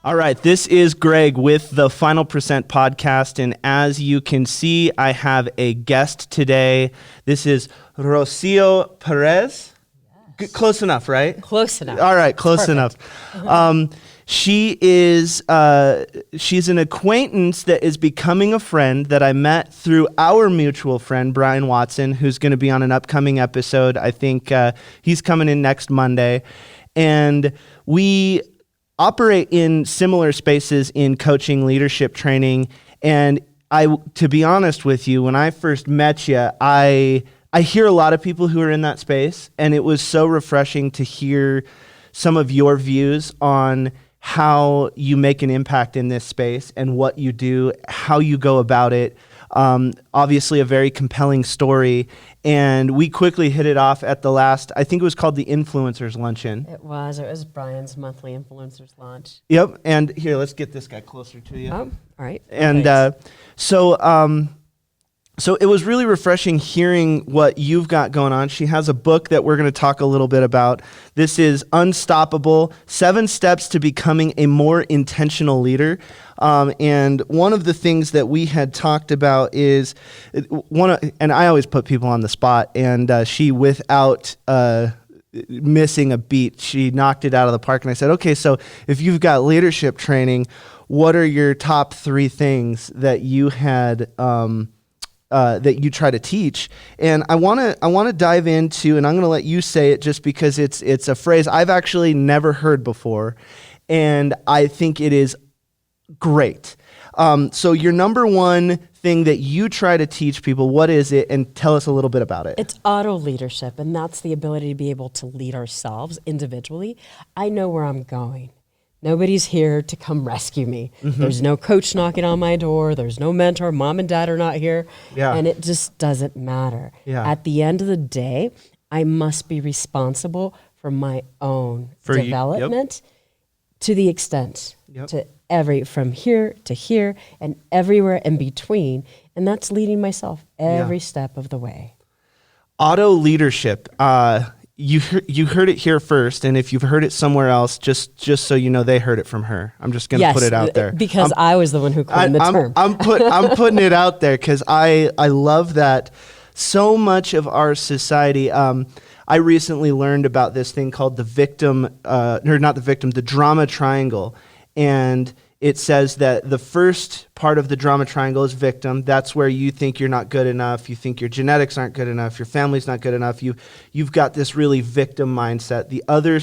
All right, this is Greg with the Final Percent podcast, and as you can see, I have a guest today. This is Rocio Perez. Yes. Close enough, right? Close enough. All right, close Perfect. enough. She's an acquaintance that is becoming a friend that I met through our mutual friend, Brian Watson, who's going to be on an upcoming episode. I think he's coming in next Monday, and we operate in similar spaces in coaching, leadership training, and to be honest with you, when I first met you, I hear a lot of people who are in that space, and it was so refreshing to hear some of your views on how you make an impact in this space and what you do, how you go about it. Obviously a very compelling story, and we quickly hit it off at the last, I think it was called the Influencers Luncheon. It was Brian's monthly Influencers launch. Yep, and here, let's get this guy closer to you. Oh, all right. And so it was really refreshing hearing what you've got going on. She has a book that we're going to talk a little bit about. This is Unstoppable: 7 Steps to Becoming a More Intentional Leader. And one of the things that we had talked about is, and I always put people on the spot, and she, without missing a beat, she knocked it out of the park. And I said, okay, so if you've got leadership training, what are your top 3 things that you had that you try to teach? And I want to dive into, and I'm going to let you say it just because it's a phrase I've actually never heard before, and I think it is great. So your number one thing that you try to teach people, what is it? And tell us a little bit about it. It's auto leadership, and that's the ability to be able to lead ourselves individually. I know where I'm going. Nobody's here to come rescue me. Mm-hmm. There's no coach knocking on my door. There's no mentor. Mom and dad are not here. Yeah. And it just doesn't matter. Yeah. At the end of the day, I must be responsible for my own development to the extent to from here to here and everywhere in between. And that's leading myself every step of the way. Auto leadership. You heard it here first, and if you've heard it somewhere else, just so you know, they heard it from her. I'm just going to put it out there because I was the one who coined the term. I'm putting it out there because I love that so much of our society. I recently learned about this thing called the drama triangle, and it says that the first part of the drama triangle is victim. That's where you think you're not good enough. You think your genetics aren't good enough. Your family's not good enough. You've got this really victim mindset. The other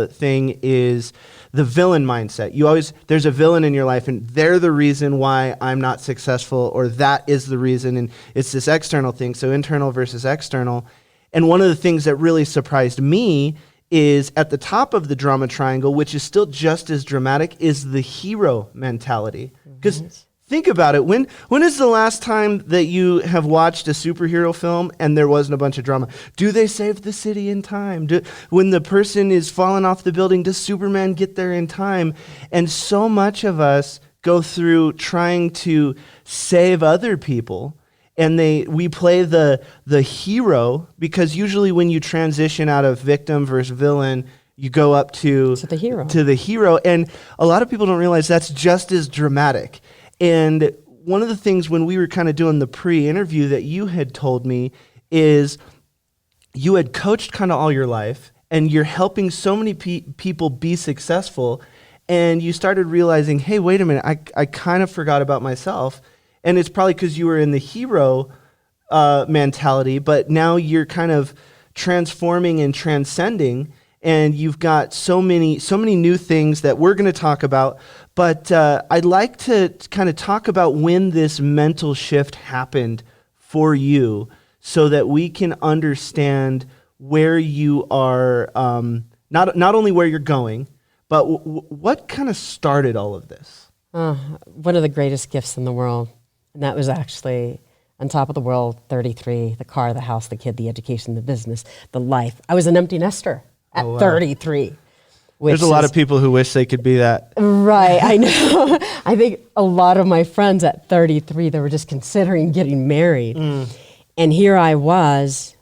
thing is the villain mindset. There's a villain in your life, and they're the reason why I'm not successful, or that is the reason, and it's this external thing, so internal versus external. And one of the things that really surprised me is at the top of the drama triangle, which is still just as dramatic, is the hero mentality. Because think about it, when is the last time that you have watched a superhero film and there wasn't a bunch of drama? Do they save the city in time? When the person is falling off the building, does Superman get there in time? And so much of us go through trying to save other people, and we play the hero, because usually when you transition out of victim versus villain, you go up to the hero. And a lot of people don't realize that's just as dramatic. And one of the things when we were kind of doing the pre-interview that you had told me is you had coached kind of all your life, and you're helping so many people be successful, and you started realizing, hey, wait a minute, I kind of forgot about myself. And it's probably because you were in the hero mentality, but now you're kind of transforming and transcending, and you've got so many new things that we're going to talk about. But I'd like to kind of talk about when this mental shift happened for you, so that we can understand where you are, not only where you're going, but what kind of started all of this? One of the greatest gifts in the world. And that was actually on top of the world, 33, the car, the house, the kid, the education, the business, the life. I was an empty nester at 33. There's a lot of people who wish they could be that. Right, I know. I think a lot of my friends at 33, they were just considering getting married. And here I was,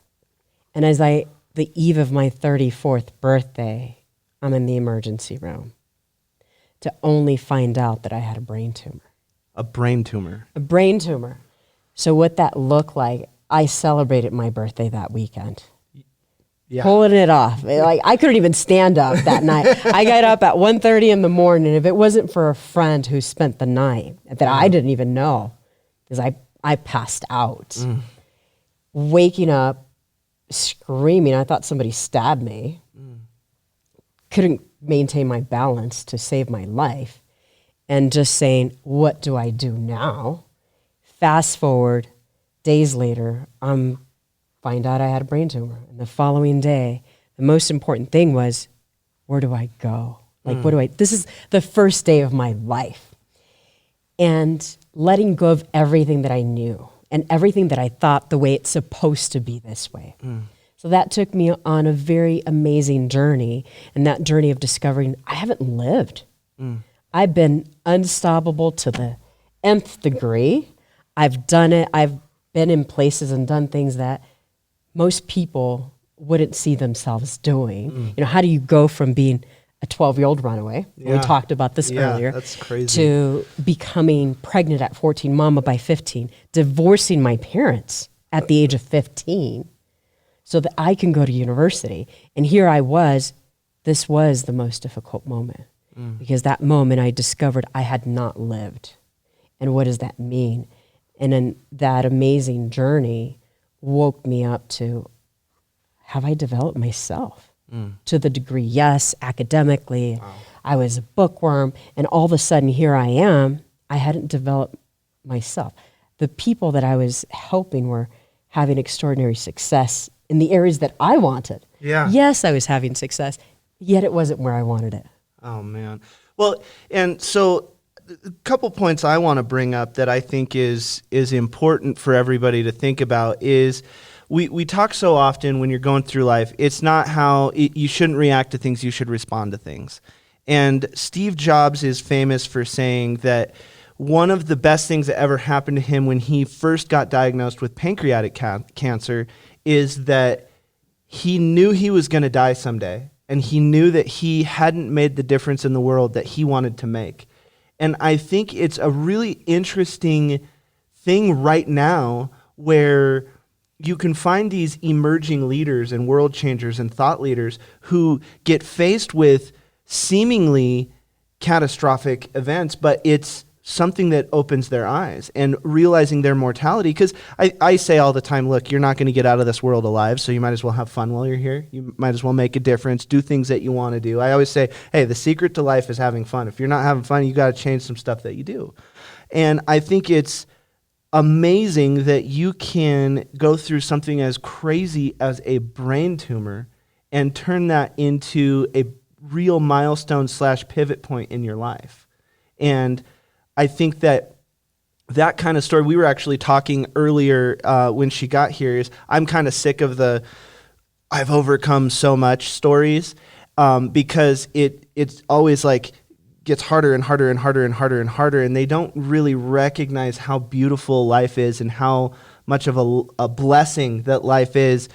and the eve of my 34th birthday, I'm in the emergency room. to only find out that I had a brain tumor. A brain tumor. A brain tumor. So what that looked like, I celebrated my birthday that weekend. Yeah. Pulling it off. Like, I couldn't even stand up that night. I got up at 1:30 in the morning. If it wasn't for a friend who spent the night that I didn't even know, because I passed out. Waking up, screaming. I thought somebody stabbed me. Couldn't maintain my balance to save my life. And just saying, what do I do now? Fast forward, days later, find out I had a brain tumor. And the following day, the most important thing was, where do I go? Like, this is the first day of my life. And letting go of everything that I knew and everything that I thought the way it's supposed to be this way. So that took me on a very amazing journey, and that journey of discovering I haven't lived. I've been unstoppable to the nth degree. I've done it. I've been in places and done things that most people wouldn't see themselves doing. You know, how do you go from being a 12-year-old runaway? We talked about this earlier. That's crazy. To becoming pregnant at 14, mama by 15, divorcing my parents at the age of 15 so that I can go to university. And here I was, this was the most difficult moment because that moment I discovered I had not lived. And what does that mean? And then that amazing journey woke me up to, have I developed myself? To the degree, yes, academically, wow. I was a bookworm, and all of a sudden here I am, I hadn't developed myself. The people that I was helping were having extraordinary success in the areas that I wanted. Yeah. Yes, I was having success, yet it wasn't where I wanted it. Oh, man. Well, and so a couple points I want to bring up that I think is important for everybody to think about is we talk so often when you're going through life, it's not how you shouldn't react to things, you should respond to things. And Steve Jobs is famous for saying that one of the best things that ever happened to him when he first got diagnosed with pancreatic cancer is that he knew he was going to die someday, and he knew that he hadn't made the difference in the world that he wanted to make. And I think it's a really interesting thing right now where you can find these emerging leaders and world changers and thought leaders who get faced with seemingly catastrophic events, but it's something that opens their eyes and realizing their mortality. Because I say all the time, look, you're not going to get out of this world alive, so you might as well have fun while you're here. You might as well make a difference, do things that you want to do. I always say, hey, the secret to life is having fun. If you're not having fun, you got to change some stuff that you do. And I think it's amazing that you can go through something as crazy as a brain tumor and turn that into a real milestone / pivot point in your life. And I think that kind of story, we were actually talking earlier when she got here, is I'm kind of sick of the I've overcome so much stories because it's always like gets harder and harder and harder and harder and harder, and they don't really recognize how beautiful life is and how much of a blessing that life is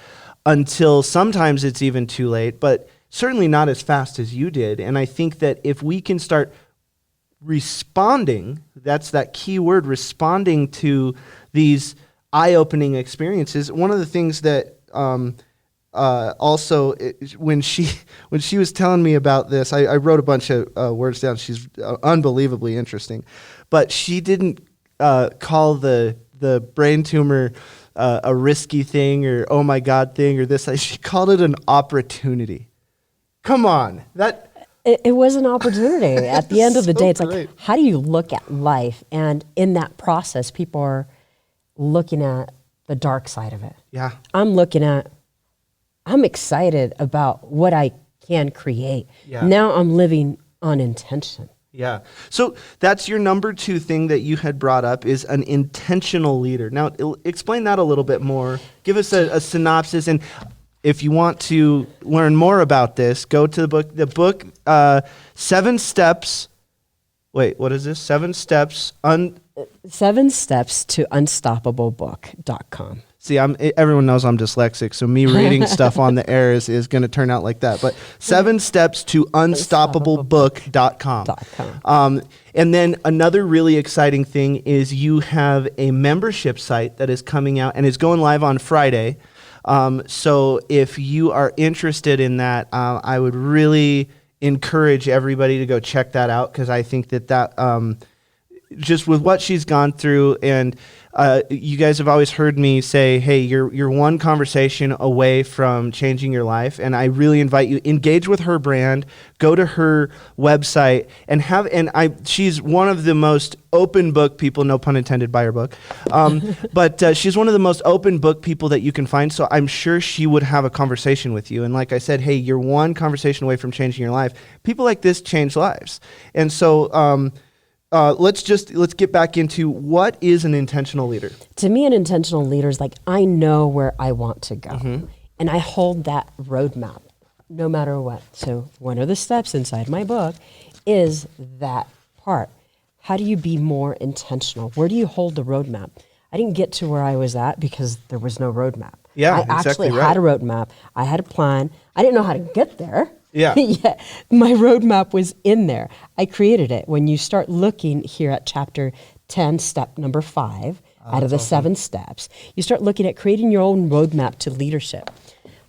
until sometimes it's even too late, but certainly not as fast as you did. And I think that if we can start responding, that's that key word, responding to these eye-opening experiences. One of the things that when she was telling me about this, I wrote a bunch of words down. She's unbelievably interesting, but she didn't call the brain tumor a risky thing or oh my God thing or this. She called it an opportunity. Come on, It was an opportunity. At the end of the day, it's great. like, how do you look at life? And in that process, people are looking at the dark side of it. Yeah. I'm excited about what I can create. Yeah. Now I'm living on intention. Yeah. So that's your number 2 thing that you had brought up is an intentional leader. Now, explain that a little bit more. Give us a synopsis. And if you want to learn more about this, go to the book. The book, 7 Steps. Wait, what is this? 7 Steps. 7 Steps to unstoppablebook.com. See, everyone knows I'm dyslexic, so me reading stuff on the air is going to turn out like that. But 7 steps to unstoppablebook.com. And then another really exciting thing is you have a membership site that is coming out and is going live on Friday. So if you are interested in that, I would really encourage everybody to go check that out, because I think that just with what she's gone through, and you guys have always heard me say, hey, you're one conversation away from changing your life. And I really invite you, engage with her brand, go to her website, and she's one of the most open book people, no pun intended by her book. But she's one of the most open book people that you can find. So I'm sure she would have a conversation with you. And like I said, hey, you're one conversation away from changing your life. People like this change lives. And so, let's get back into what is an intentional leader. To me, an intentional leader is like, I know where I want to go, and I hold that roadmap no matter what. So one of the steps inside my book is that part. How do you be more intentional? Where do you hold the roadmap? I didn't get to where I was at because there was no roadmap. Yeah, I exactly actually right. had a roadmap. I had a plan. I didn't know how to get there. Yeah. Yeah, my roadmap was in there. I created it. When you start looking here at chapter 10, step number 5, out of the 7 steps, you start looking at creating your own roadmap to leadership.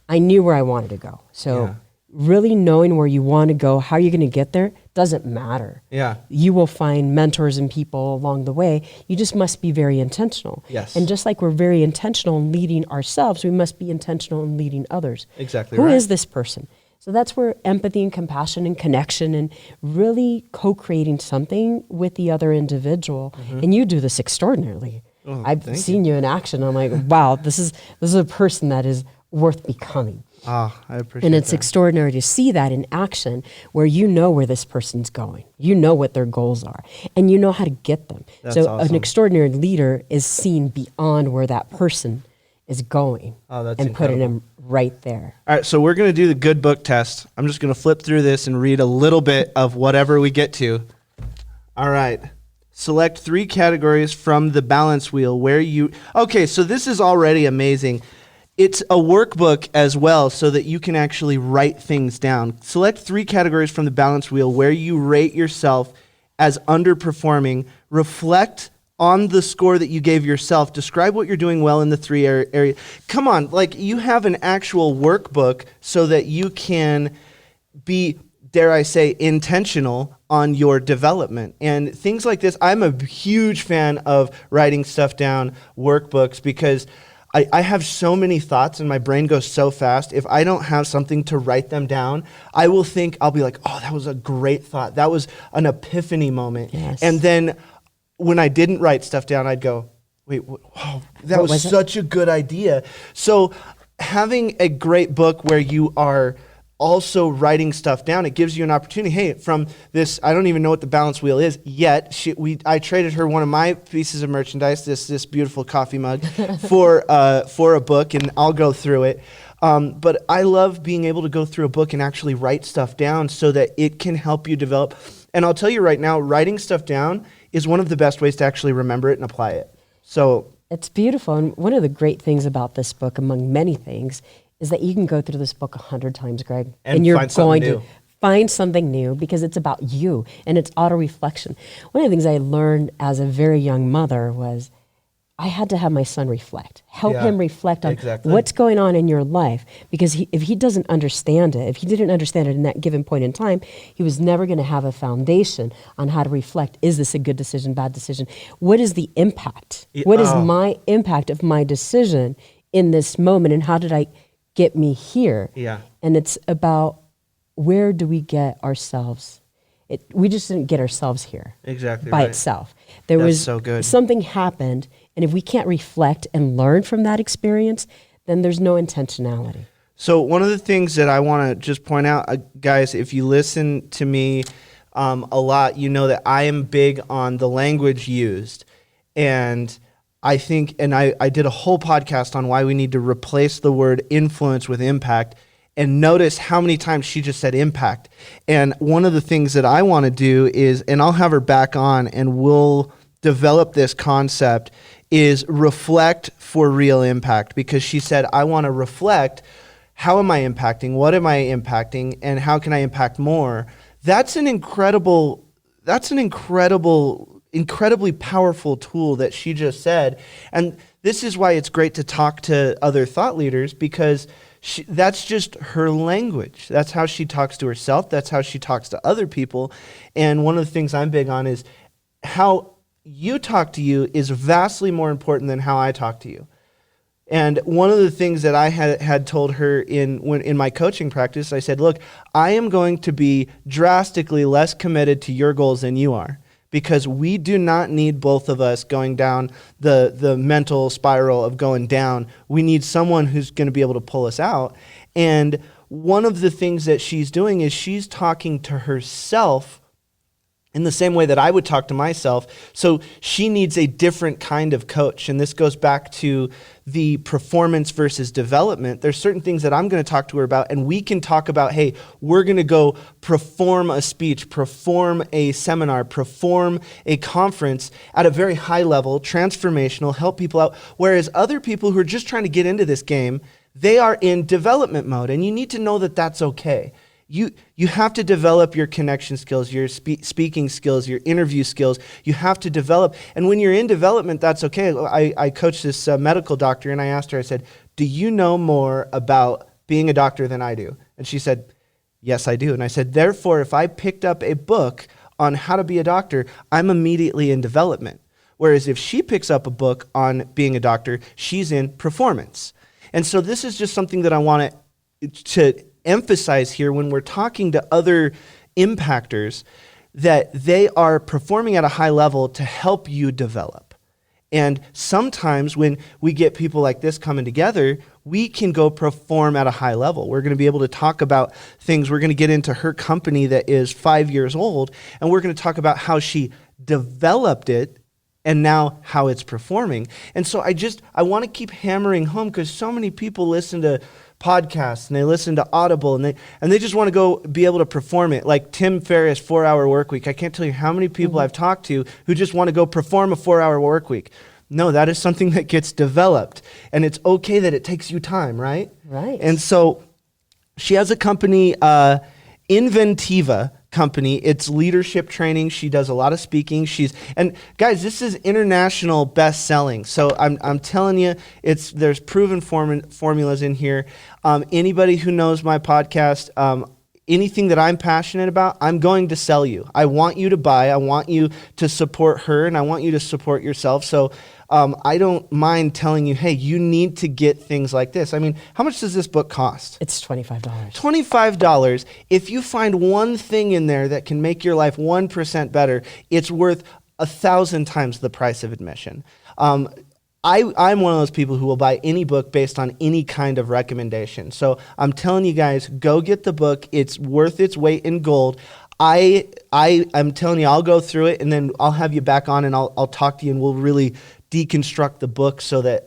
I knew where I wanted to go. So really knowing where you want to go, how you're going to get there, doesn't matter. Yeah. You will find mentors and people along the way. You just must be very intentional. Yes. And just like we're very intentional in leading ourselves, we must be intentional in leading others. Exactly Who right. is this person? So that's where empathy and compassion and connection and really co-creating something with the other individual. And you do this extraordinarily. Oh, I've seen you in action. I'm like, wow, this is a person that is worth becoming. I appreciate And it's that. extraordinary to see that in action, where you know where this person's going. You know what their goals are, and you know how to get them. That's so awesome. an extraordinary leader is seen beyond where that person is going That's and putting incredible. them right there. All right, so we're going to do the good book test. I'm just going to flip through this and read a little bit of whatever we get to. All right. Select 3 categories from the balance wheel where you... Okay, so this is already amazing. It's a workbook as well, so that you can actually write things down. Select 3 categories from the balance wheel where you rate yourself as underperforming. Reflect on the score that you gave yourself. Describe what you're doing well in the 3 areas. Come on, like, you have an actual workbook so that you can be, dare I say, intentional on your development. And things like this, I'm a huge fan of writing stuff down, workbooks, because I have so many thoughts and my brain goes so fast. If I don't have something to write them down, I'll be like, oh, that was a great thought. That was an epiphany moment. Yes. And then when I didn't write stuff down, I'd go, wait, wow, that was such a good idea. So having a great book where you are also writing stuff down, it gives you an opportunity. Hey, from this, I don't even know what the balance wheel is yet. I traded her one of my pieces of merchandise, this beautiful coffee mug, for a book, and I'll go through it. But I love being able to go through a book and actually write stuff down so that it can help you develop. And I'll tell you right now, writing stuff down is one of the best ways to actually remember it and apply it. So It's beautiful. And one of the great things about this book, among many things, is that you can go through this book 100 times, Greg, And you're find something going new. to find something new, because it's about you and it's auto-reflection. One of the things I learned as a very young mother was I had to have my son reflect, help him reflect on what's going on in your life, because if he doesn't understand it, if he didn't understand it in that given point in time, he was never going to have a foundation on how to reflect. Is this a good decision, bad decision? What is the impact? What is my impact of my decision in this moment, and how did I get me here? Yeah. And it's about, where do we get ourselves? We just didn't get ourselves here exactly by right. itself. There That's was so good. something happened, and if we can't reflect and learn from that experience, then there's no intentionality. So one of the things that I want to just point out, guys, if you listen to me a lot, you know that I am big on the language used. And I think, and I did a whole podcast on why we need to replace the word influence with impact. And notice how many times she just said impact. And one of the things that I want to do is, and I'll have her back on and we'll develop this concept, is reflect for real impact, because she said, I want to reflect, how am I impacting? What am I impacting? And how can I impact more? That's an incredibly powerful tool that she just said. And this is why it's great to talk to other thought leaders, because that's just her language. That's how she talks to herself. That's how she talks to other people. And one of the things I'm big on is how you talk to you is vastly more important than how I talk to you. And one of the things that I had told her in my coaching practice, I said, look, I am going to be drastically less committed to your goals than you are, because we do not need both of us going down the mental spiral of going down. We need someone who's going to be able to pull us out. And one of the things that she's doing is she's talking to herself in the same way that I would talk to myself. So she needs a different kind of coach. And this goes back to the performance versus development. There's certain things that I'm going to talk to her about, and we can talk about, hey, we're going to go perform a speech, perform a seminar, perform a conference at a very high level, transformational, help people out. Whereas other people who are just trying to get into this game, they are in development mode. And you need to know that that's okay. You have to develop your connection skills, your speaking skills, your interview skills. You have to develop. And when you're in development, that's okay. I coached this medical doctor, and I asked her, I said, do you know more about being a doctor than I do? And she said, yes, I do. And I said, therefore, if I picked up a book on how to be a doctor, I'm immediately in development. Whereas if she picks up a book on being a doctor, she's in performance. And so this is just something that I want to emphasize here when we're talking to other impactors, that they are performing at a high level to help you develop. And sometimes when we get people like this coming together, we can go perform at a high level. We're going to be able to talk about things. We're going to get into her company that is 5 years old, and we're going to talk about how she developed it and now how it's performing. And so I want to keep hammering home, because so many people listen to podcasts and they listen to Audible and they just want to go be able to perform it. Like Tim Ferriss, 4-Hour Workweek. I can't tell you how many people I've talked to who just want to go perform a 4-hour workweek. No, that is something that gets developed, and it's okay that it takes you time, right? Right. And so she has a company, Inventiva company. It's leadership training. She does a lot of speaking. And guys, this is international best-selling. So I'm telling you, there's proven formulas in here. Anybody who knows my podcast, anything that I'm passionate about, I'm going to sell you. I want you to buy. I want you to support her, and I want you to support yourself. So I don't mind telling you, hey, you need to get things like this. I mean, how much does this book cost? It's $25. $25. If you find one thing in there that can make your life 1% better, it's worth 1,000 times the price of admission. I'm one of those people who will buy any book based on any kind of recommendation. So I'm telling you guys, go get the book. It's worth its weight in gold. I'm telling you, I'll go through it, and then I'll have you back on, and I'll talk to you, and we'll really deconstruct the book so that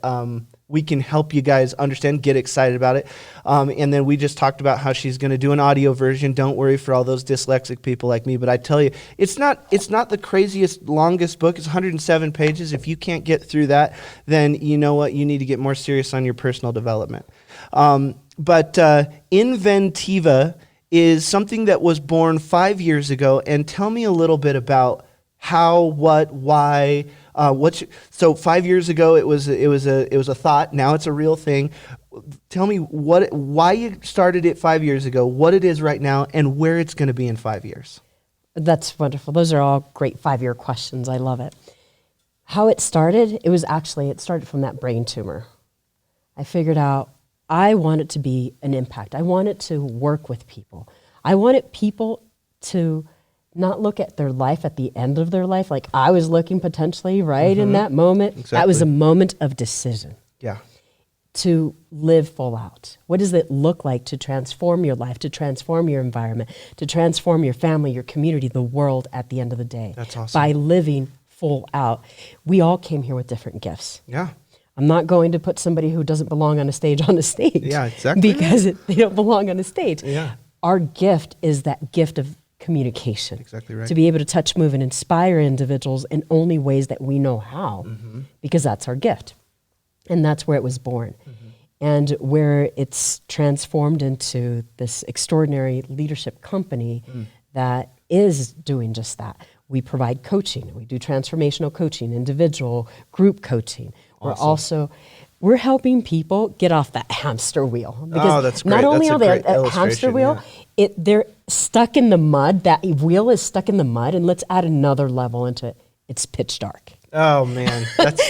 we can help you guys understand, get excited about it. And then we just talked about how she's going to do an audio version. Don't worry for all those dyslexic people like me, but I tell you, it's not the craziest, longest book. It's 107 pages. If you can't get through that, then you know what? You need to get more serious on your personal development. But Inventiva is something that was born 5 years ago. And tell me a little bit about how, what, why. So 5 years ago it was a thought. Now it's a real thing. Tell me why you started it 5 years ago, what it is right now, and where it's going to be in 5 years. That's wonderful. Those are all great 5-year questions. I love it. How it started, it started from that brain tumor. I figured out I wanted to be an impact. I wanted to work with people. I wanted people to not look at their life at the end of their life like I was looking potentially in that moment. Exactly. That was a moment of decision. Yeah. To live full out. What does it look like to transform your life, to transform your environment, to transform your family, your community, the world at the end of the day? That's awesome. By living full out. We all came here with different gifts. Yeah. I'm not going to put somebody who doesn't belong on a stage on the stage. Yeah, exactly. Because they don't belong on a stage. Yeah. Our gift is that gift of communication. Exactly right. To be able to touch, move, and inspire individuals in only ways that we know how, because that's our gift. And that's where it was born. And where it's transformed into this extraordinary leadership company that is doing just that. We provide coaching. We do transformational coaching, individual, group coaching. We're helping people get off that hamster wheel. Because that's great. not only That's are a they great a hamster wheel, yeah. they're stuck in the mud. That wheel is stuck in the mud, and let's add another level into it. It's pitch dark. Oh man,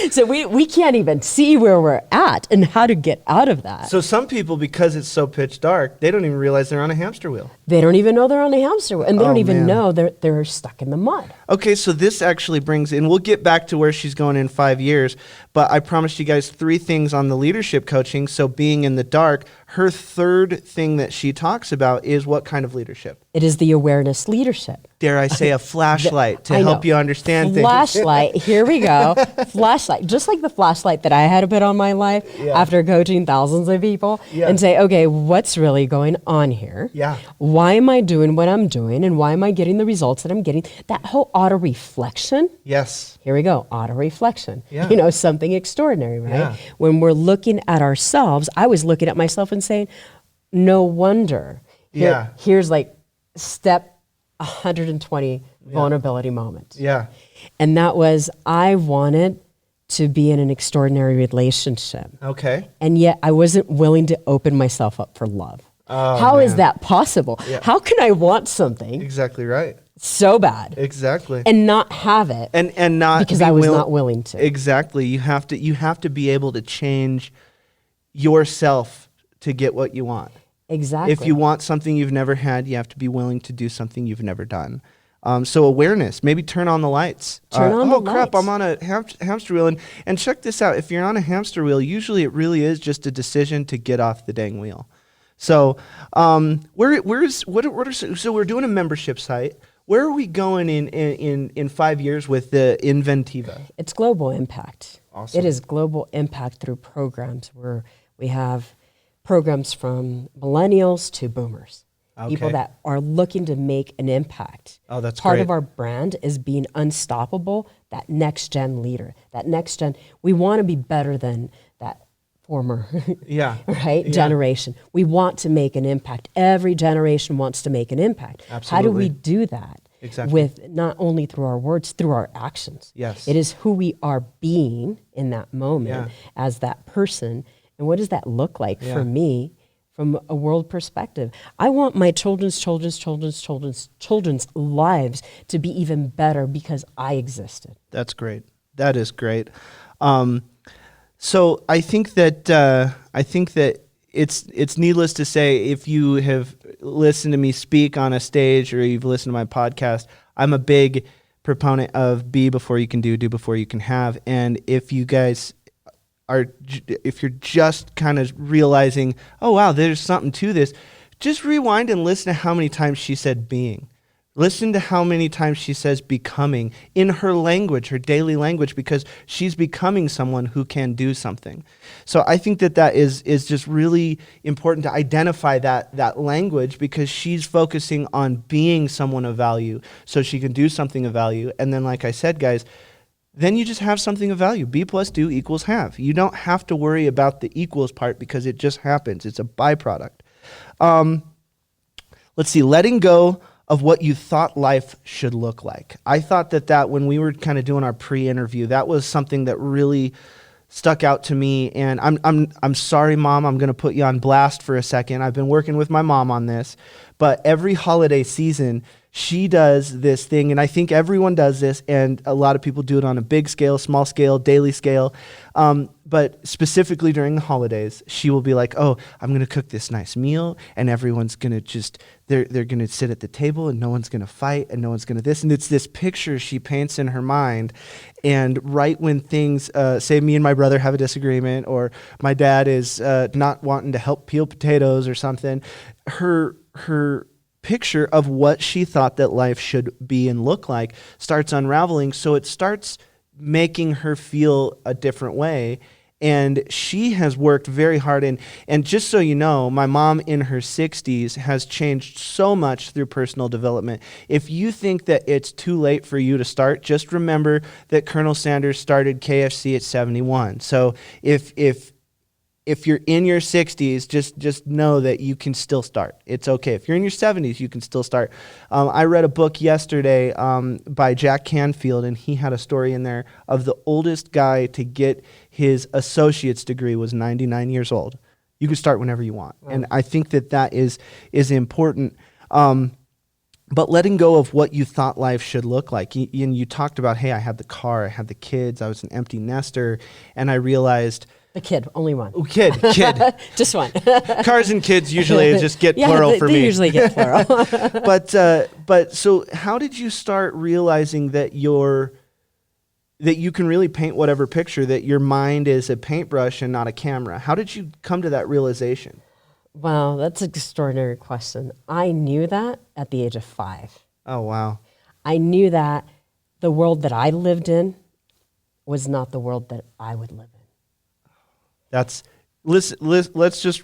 so we can't even see where we're at and how to get out of that. So some people, because it's so pitch dark, they don't even realize they're on a hamster wheel. They don't even know they're on a hamster wheel, and they don't even know they're stuck in the mud. Okay, so this actually brings in, we'll get back to where she's going in 5 years, but I promised you guys 3 things on the leadership coaching. So being in the dark, her third thing that she talks about is what kind of leadership? It is the awareness leadership. Dare I say a flashlight to help you understand things. Flashlight, here we go. Flashlight, just like the flashlight that I had to put on my life after coaching thousands of people and say, okay, what's really going on here? Yeah. Why am I doing what I'm doing, and why am I getting the results that I'm getting? That whole auto-reflection. Yes. Here we go, auto-reflection. Yeah. You know, something extraordinary, right? Yeah. When we're looking at ourselves, I was looking at myself and saying, no wonder. Here's like step 120 vulnerability moment. Yeah. And that was, I wanted to be in an extraordinary relationship. Okay. And yet I wasn't willing to open myself up for love. How is that possible? Yeah. How can I want something exactly right so bad exactly and not have it and not because I was not willing to? Exactly. You have to be able to change yourself to get what you want. Exactly. If you want something you've never had, you have to be willing to do something you've never done. So awareness, maybe turn on the lights. Turn on the lights. Oh crap, I'm on a hamster wheel. And check this out. If you're on a hamster wheel, usually it really is just a decision to get off the dang wheel. So so we're doing a membership site. Where are we going in 5 years with the Inventiva? It's global impact. Awesome. It is global impact through programs where we have programs from millennials to boomers. Okay. People that are looking to make an impact. Oh, that's Part great. of our brand is being unstoppable, that next gen leader, that next gen. We want to be better than that former generation. We want to make an impact. Every generation wants to make an impact. Absolutely. How do we do that? Exactly. With not only through our words, through our actions. Yes. It is who we are being in that moment as that person. And what does that look like for me from a world perspective? I want my children's lives to be even better because I existed. That's great. That is great. So I think that it's needless to say, if you have listened to me speak on a stage or you've listened to my podcast, I'm a big proponent of be before you can do before you can have. And if you guys if you're just kind of realizing, oh wow, there's something to this, just rewind and listen to how many times she said being. Listen to how many times she says becoming in her language, her daily language, because she's becoming someone who can do something. So I think that is just really important to identify that language, because she's focusing on being someone of value so she can do something of value. And then, like I said, guys, then you just have something of value. B plus do equals have. You don't have to worry about the equals part because it just happens. It's a byproduct. Let's see, letting go of what you thought life should look like. I thought that when we were kind of doing our pre-interview, that was something that really stuck out to me. And I'm sorry, Mom, I'm going to put you on blast for a second. I've been working with my mom on this, but every holiday season, she does this thing, and I think everyone does this, and a lot of people do it on a big scale, small scale, daily scale. But specifically during the holidays, she will be like, oh, I'm going to cook this nice meal, and everyone's going to they're going to sit at the table, and no one's going to fight, and no one's going to this. And it's this picture she paints in her mind. And right when things, say me and my brother have a disagreement, or my dad is not wanting to help peel potatoes or something, her picture of what she thought that life should be and look like starts unraveling. So it starts making her feel a different way. And she has worked very hard. And just so you know, my mom in her 60s has changed so much through personal development. If you think that it's too late for you to start, just remember that Colonel Sanders started KFC at 71. So if you're in your 60s, just know that you can still start. It's okay. If you're in your 70s, you can still start. I read a book yesterday by Jack Canfield, and he had a story in there of the oldest guy to get his associate's degree was 99 years old. You can start whenever you want. Wow. And I think that is important. But letting go of what you thought life should look like. And you talked about, hey, I had the car, I had the kids, I was an empty nester, and I realized... The kid, only one. Oh, kid. Just one. Cars and kids usually just get plural for me. They usually get plural. But so how did you start realizing that you can really paint whatever picture, that your mind is a paintbrush and not a camera? How did you come to that realization? Wow, that's an extraordinary question. I knew that at the age of 5. Oh, wow. I knew that the world that I lived in was not the world that I would live in. Let's just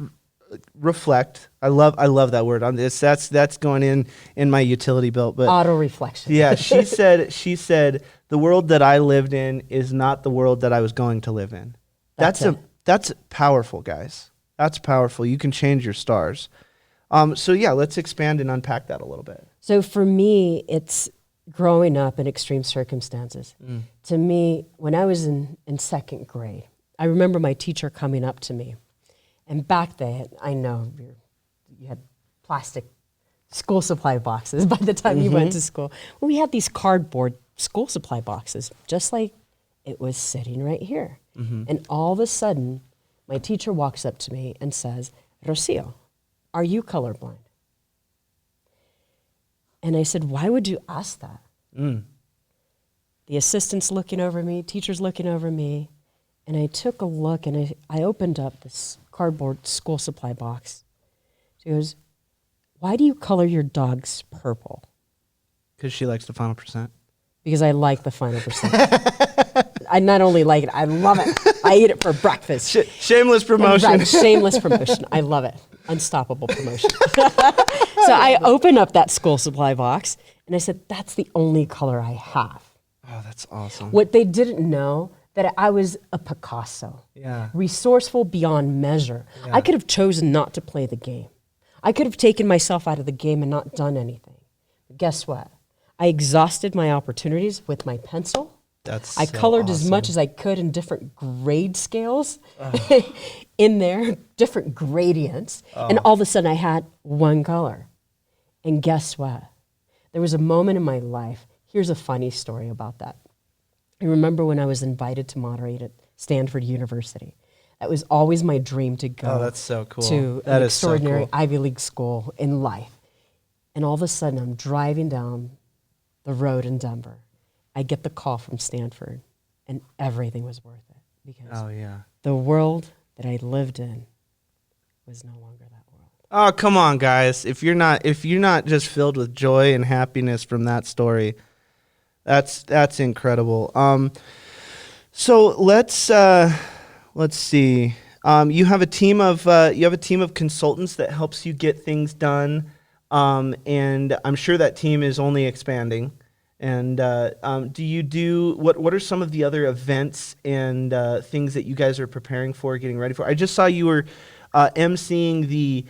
reflect. I love that word on this. That's going in my utility belt. But auto reflection. Yeah, she said the world that I lived in is not the world that I was going to live in. That's powerful, guys. That's powerful. You can change your stars. So yeah, let's expand and unpack that a little bit. So for me, it's growing up in extreme circumstances. To me, when I was in second grade, I remember my teacher coming up to me. And back then, I know you had plastic school supply boxes by the time you went to school. Well, we had these cardboard school supply boxes, just like it was sitting right here. And all of a sudden, my teacher walks up to me and says, Rocio, are you colorblind? And I said, why would you ask that? The assistant's looking over me, teacher's looking over me. And I took a look, and I opened up this cardboard school supply box. She goes, why do you color your dogs purple? Because she likes the final percent. Because I like the final percent. I not only like it, I love it. I eat it for breakfast. Shameless promotion. Right, shameless promotion. I love it. Unstoppable promotion. So I opened up that school supply box, and I said, that's the only color I have. Oh, that's awesome. What they didn't know, that I was a Picasso. Yeah. Resourceful beyond measure. Yeah. I could have chosen not to play the game. I could have taken myself out of the game and not done anything. But guess what? I exhausted my opportunities with my pencil. I colored as much as I could in different grade scales in there, different gradients. And all of a sudden I had one color. And guess what? There was a moment in my life. Here's a funny story about that. I remember when I was invited to moderate at Stanford University. That was always my dream to go that's so cool. to an extraordinary Ivy League school in life. And all of a sudden, I'm driving down the road in Denver. I get the call from Stanford, and everything was worth it. Because the world that I lived in was no longer that world. Oh, come on, guys. If you're not just filled with joy and happiness from that story, that's incredible. So let's see. You have a team of consultants that helps you get things done, and I'm sure that team is only expanding. And what are some of the other events and things that you guys are preparing for, getting ready for? I just saw you were emceeing the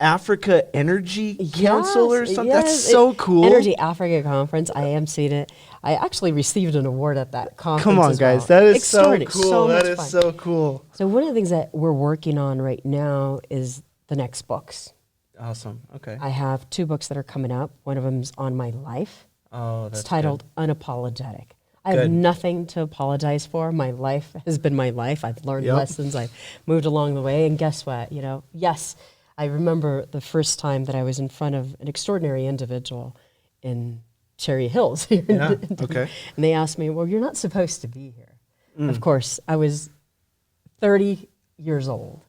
Africa Energy Council or something. Yes, that's so cool. Energy Africa Conference. I emceed it. I actually received an award at that conference. Come on, guys. That is so cool. So that is fun. So cool. So one of the things that we're working on right now is the next books. Awesome. Okay. I have 2 books that are coming up. One of them's on my life. Oh, that's It's titled Unapologetic. I have nothing to apologize for. My life has been my life. I've learned lessons. I've moved along the way. And guess what? Yes, I remember the first time that I was in front of an extraordinary individual in Cherry Hills. Okay. And they asked me, well, you're not supposed to be here. Of course, I was 30 years old.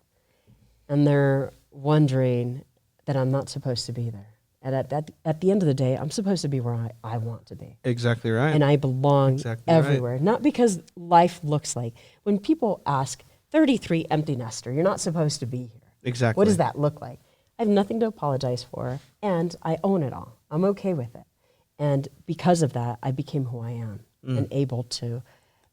And they're wondering that I'm not supposed to be there. And at the end of the day, I'm supposed to be where I want to be. Exactly right. And I belong everywhere. Right. Not because life looks like. When people ask, 33 empty nester. You're not supposed to be here. Exactly. What does that look like? I have nothing to apologize for, and I own it all. I'm okay with it. And because of that, I became who I am and able to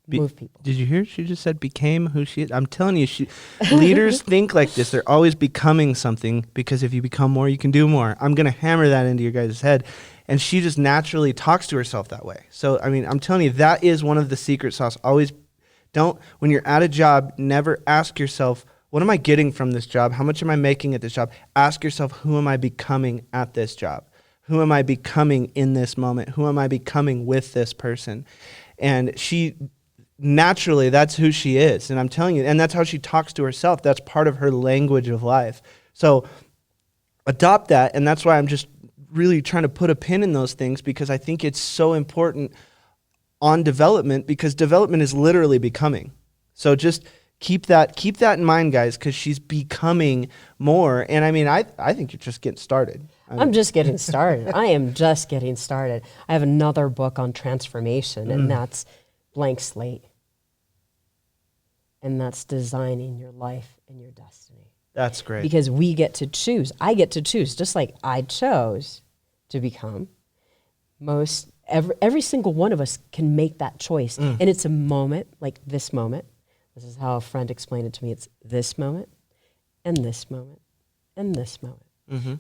move people. Did you hear? She just said became who she is. I'm telling you, leaders think like this. They're always becoming something, because if you become more, you can do more. I'm going to hammer that into your guys' head. And she just naturally talks to herself that way. So, I mean, I'm telling you, that is one of the secret sauce. Always when you're at a job, never ask yourself, what am I getting from this job? How much am I making at this job? Ask yourself, who am I becoming at this job? Who am I becoming in this moment? Who am I becoming with this person? And she naturally, that's who she is. And I'm telling you, and that's how she talks to herself. That's part of her language of life. So adopt that. And that's why I'm just really trying to put a pin in those things, because I think it's so important on development, because development is literally becoming. So just keep that in mind, guys, because she's becoming more. And I mean, I think you're just getting started. I'm just getting started. I am just getting started. I have another book on transformation, and that's Blank Slate. And that's designing your life and your destiny. That's great. Because we get to choose. I get to choose, just like I chose to become. Every single one of us can make that choice. And it's a moment, like this moment. This is how a friend explained it to me. It's this moment, and this moment, and this moment.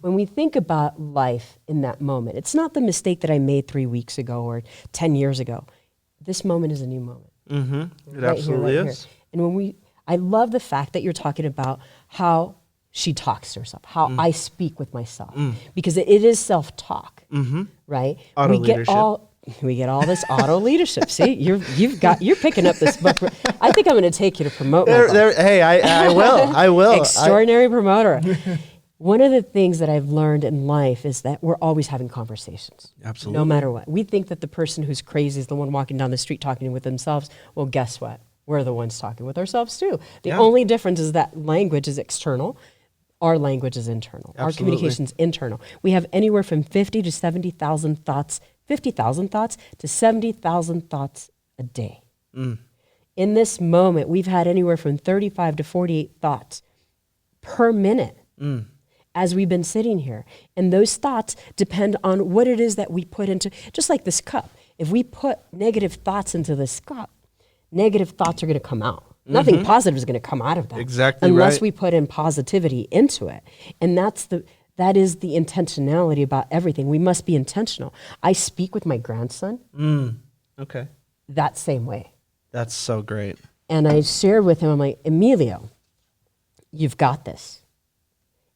When we think about life in that moment, it's not the mistake that I made 3 weeks ago or 10 years ago. This moment is a new moment. It absolutely is. And I love the fact that you're talking about how she talks to herself, how I speak with myself, because it is self-talk, right? Auto leadership. We get all this auto leadership. See, you're picking up this book. I think I'm going to take you to promote my book. Hey, I will. I will. Extraordinary promoter. One of the things that I've learned in life is that we're always having conversations. Absolutely. No matter what. We think that the person who's crazy is the one walking down the street talking with themselves. Well, guess what? We're the ones talking with ourselves too. The only difference is that language is external. Our language is internal. Absolutely. Our communication is internal. We have anywhere from 50 to 70,000 thoughts, 50,000 thoughts to 70,000 thoughts a day. In this moment, we've had anywhere from 35 to 48 thoughts per minute as we've been sitting here. And those thoughts depend on what it is that we put into, just like this cup. If we put negative thoughts into this cup, negative thoughts are going to come out. Nothing positive is going to come out of that. Exactly unless right. we put in positivity into it. And that is the intentionality about everything. We must be intentional. I speak with my grandson Okay. that same way. That's so great. And I shared with him, I'm like, Emilio, you've got this.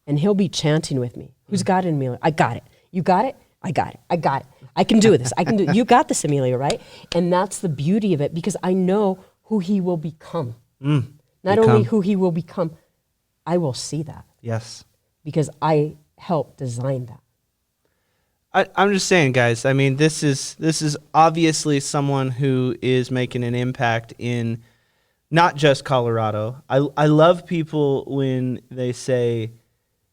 And he'll be chanting with me. Who's got it, Emilio? I got it. You got it? I got it. I got it. I can do this. I can do it. You got this, Emilio, right? And that's the beauty of it, because I know who he will become. Not only who he will become, I will see that. Yes. Because I helped design that. I'm just saying, guys, I mean, this is obviously someone who is making an impact in not just Colorado. I love people when they say,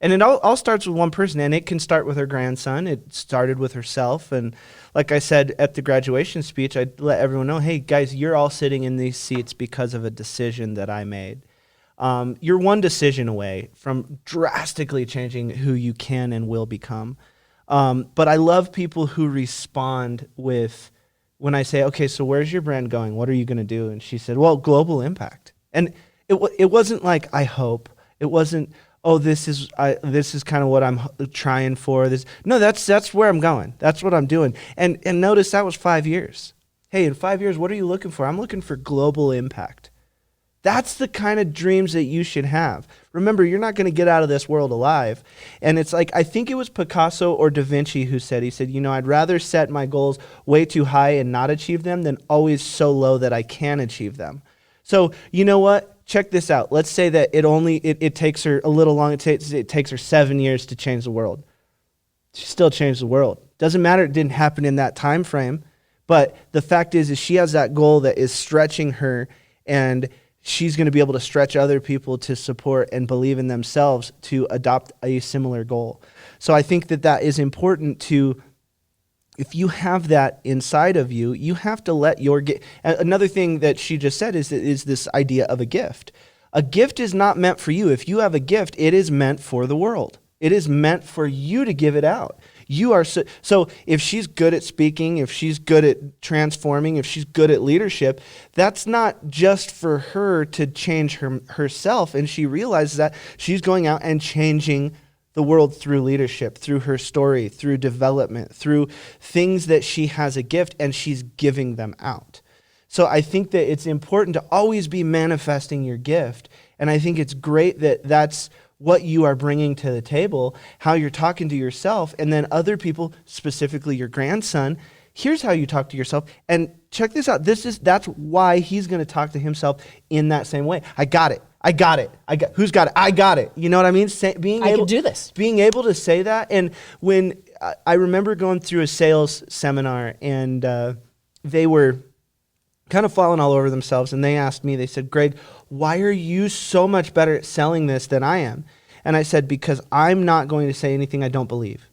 and it all starts with one person, and it can start with her grandson. It started with herself. And like I said at the graduation speech, I let everyone know, hey, guys, you're all sitting in these seats because of a decision that I made. You're one decision away from drastically changing who you can and will become. But I love people who respond with, when I say, okay, so where's your brand going? What are you going to do? And she said, well, global impact. And it wasn't like, I hope. It wasn't, oh, this is kind of what I'm trying for. No, that's where I'm going. That's what I'm doing. And notice that was 5 years. Hey, in 5 years, what are you looking for? I'm looking for global impact. That's the kind of dreams that you should have. Remember, you're not going to get out of this world alive. And it's like, I think it was Picasso or Da Vinci who said, I'd rather set my goals way too high and not achieve them than always so low that I can achieve them. So, you know what? Check this out. Let's say that it takes her a little long. It takes her 7 years to change the world. She still changed the world. Doesn't matter. It didn't happen in that time frame. But the fact is she has that goal that is stretching her, and she's going to be able to stretch other people to support and believe in themselves to adopt a similar goal. So I think that is important to, if you have that inside of you, you have to let another thing that she just said is this idea of a gift. A gift is not meant for you. If you have a gift, it is meant for the world. It is meant for you to give it out. You are so if she's good at speaking, if she's good at transforming, if she's good at leadership, that's not just for her to change herself. And she realizes that she's going out and changing the world through leadership, through her story, through development, through things that she has a gift, and she's giving them out. So I think that it's important to always be manifesting your gift. And I think it's great that that's what you are bringing to the table, how you're talking to yourself, and then other people, specifically your grandson, here's how you talk to yourself. And check this out. That's why he's going to talk to himself in that same way. I got it. Who's got it? I got it. You know what I mean? I can do this. Being able to say that. And when I remember going through a sales seminar, and they were kind of falling all over themselves, and they asked me, they said, Greg, why are you so much better at selling this than I am? And I said, because I'm not going to say anything I don't believe.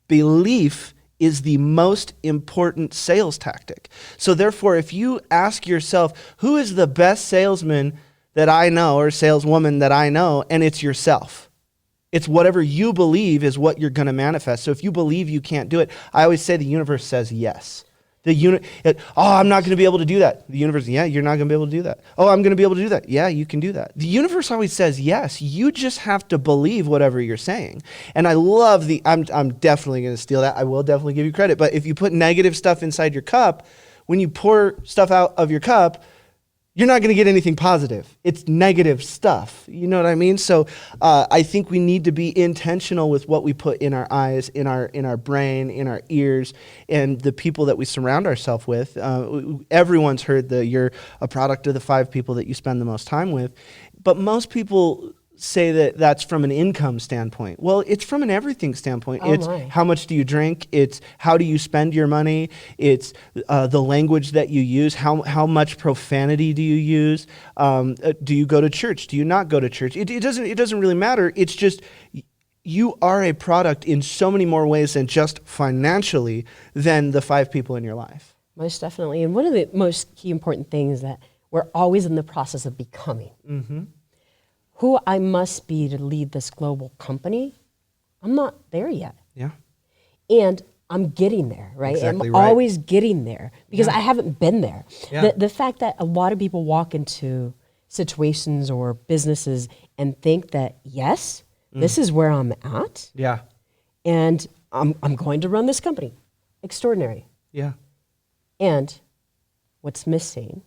Belief is the most important sales tactic. So therefore, if you ask yourself, who is the best salesman that I know, or saleswoman that I know, and it's yourself. It's whatever you believe is what you're going to manifest. So if you believe you can't do it, I always say the universe says yes. I'm not going to be able to do that. The universe, yeah, you're not going to be able to do that. Oh, I'm going to be able to do that. Yeah, you can do that. The universe always says yes. You just have to believe whatever you're saying. And I love I'm definitely going to steal that. I will definitely give you credit. But if you put negative stuff inside your cup, when you pour stuff out of your cup, you're not going to get anything positive. It's negative stuff. You know what I mean? So I think we need to be intentional with what we put in our eyes, in our brain, in our ears, and the people that we surround ourselves with. Everyone's heard you're a product of the 5 people that you spend the most time with. But most people say that that's from an income standpoint. Well, it's from an everything standpoint. It's how much do you drink? It's how do you spend your money? It's the language that you use. How much profanity do you use? Do you go to church? Do you not go to church? It doesn't really matter. It's just you are a product in so many more ways than just financially than the 5 people in your life. Most definitely. And one of the most key important things that we're always in the process of becoming. Mm-hmm. Who I must be to lead this global company, I'm not there yet. Yeah. And I'm getting there, right? Exactly I'm right. always getting there because I haven't been there. Yeah. The fact that a lot of people walk into situations or businesses and think that, yes, this is where I'm at. Yeah. And I'm going to run this company. Extraordinary. Yeah. And what's missing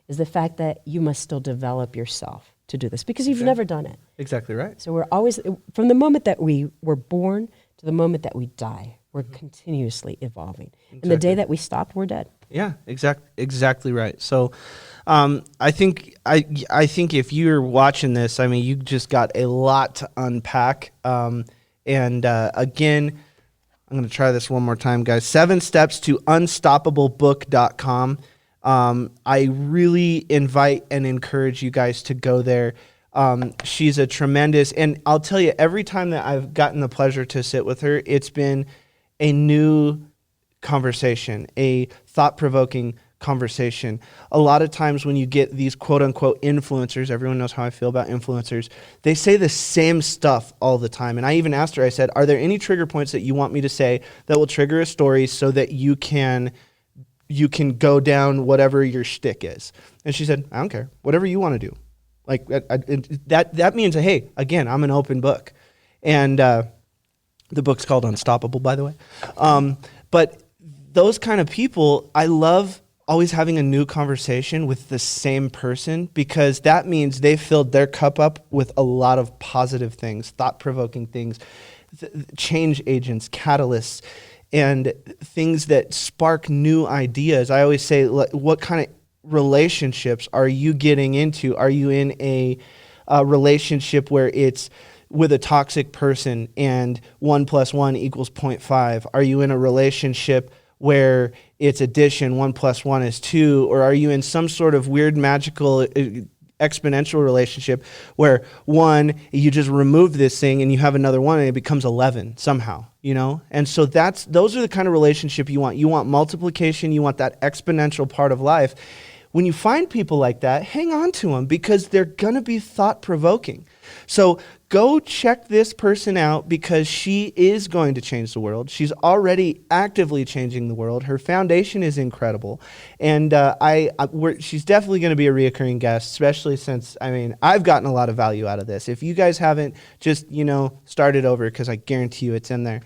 is the fact that you must still develop yourself to do this because you've never done it. Exactly right. So we're always, from the moment that we were born to the moment that we die, we're continuously evolving. Exactly. And the day that we stop, we're dead. Yeah, exactly right. So I think if you're watching this, I mean, you just got a lot to unpack. Again, I'm going to try this one more time, guys. 7 steps to unstoppablebook.com. I really invite and encourage you guys to go there. She's a tremendous, and I'll tell you, every time that I've gotten the pleasure to sit with her, it's been a new conversation, a thought-provoking conversation. A lot of times when you get these quote-unquote influencers, everyone knows how I feel about influencers, they say the same stuff all the time. And I even asked her, I said, are there any trigger points that you want me to say that will trigger a story so that you can go down whatever your shtick is? And she said, I don't care. Whatever you want to do. Like that means, hey, again, I'm an open book. And the book's called Unstoppable, by the way. But those kind of people, I love always having a new conversation with the same person because that means they filled their cup up with a lot of positive things, thought-provoking things, change agents, catalysts, and things that spark new ideas. I always say, what kind of relationships are you getting into? Are you in a relationship where it's with a toxic person and 1 + 1 = 0.5? Are you in a relationship where it's addition, 1 + 1 is 2? Or are you in some sort of weird, magical, exponential relationship where one, you just remove this thing and you have another one and it becomes 11 somehow, you know? And so those are the kind of relationship you want. You want multiplication, you want that exponential part of life. when you find people like that, hang on to them because they're going to be thought-provoking. So go check this person out because she is going to change the world. She's already actively changing the world. Her foundation is incredible. And she's definitely going to be a reoccurring guest, especially since, I've gotten a lot of value out of this. If you guys haven't, just, start it over because I guarantee you it's in there.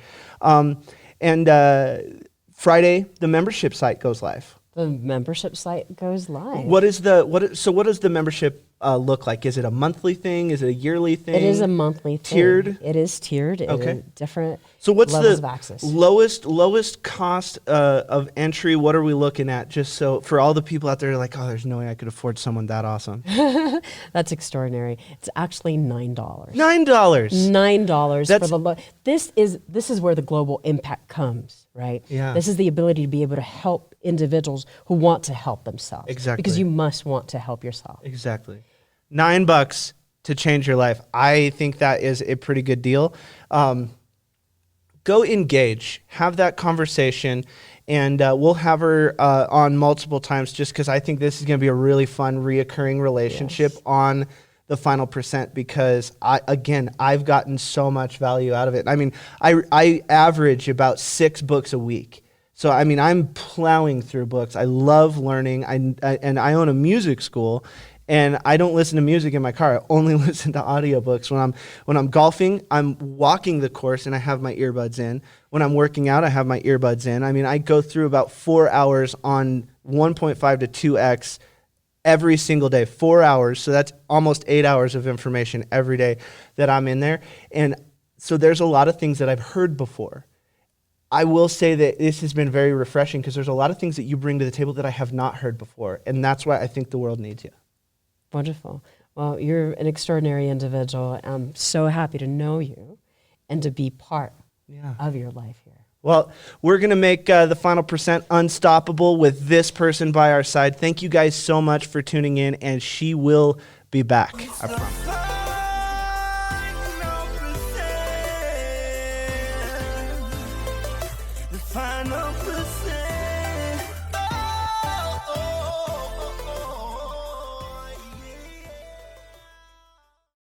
Friday, the membership site goes live. The membership site goes live. What does the membership look like? Is it a monthly thing? Is it a yearly thing? It is a monthly thing. Tiered? It is tiered. Okay. It is different So what's levels the of access. lowest cost of entry? What are we looking at? Just so for all the people out there like, oh, there's no way I could afford someone that awesome. That's extraordinary. It's actually $9. $9. $9 for the this is where the global impact comes, right? Yeah. This is the ability to be able to help individuals who want to help themselves. Exactly. Because you must want to help yourself. Exactly. $9 to change your life. I think that is a pretty good deal. Go engage, have that conversation, and we'll have her on multiple times just because I think this is going to be a really fun, reoccurring relationship on the final percent because, I've gotten so much value out of it. I average about 6 books a week. So, I'm plowing through books. I love learning, and I own a music school. And I don't listen to music in my car. I only listen to audiobooks. When I'm golfing, I'm walking the course and I have my earbuds in. When I'm working out, I have my earbuds in. I go through about 4 hours on 1.5 to 2x every single day. 4 hours. So that's almost 8 hours of information every day that I'm in there. And so there's a lot of things that I've heard before. I will say that this has been very refreshing because there's a lot of things that you bring to the table that I have not heard before. And that's why I think the world needs you. Wonderful. Well, you're an extraordinary individual. I'm so happy to know you and to be part of your life here. Well, we're going to make the final percent unstoppable with this person by our side. Thank you guys so much for tuning in, and she will be back. I promise. The final percent.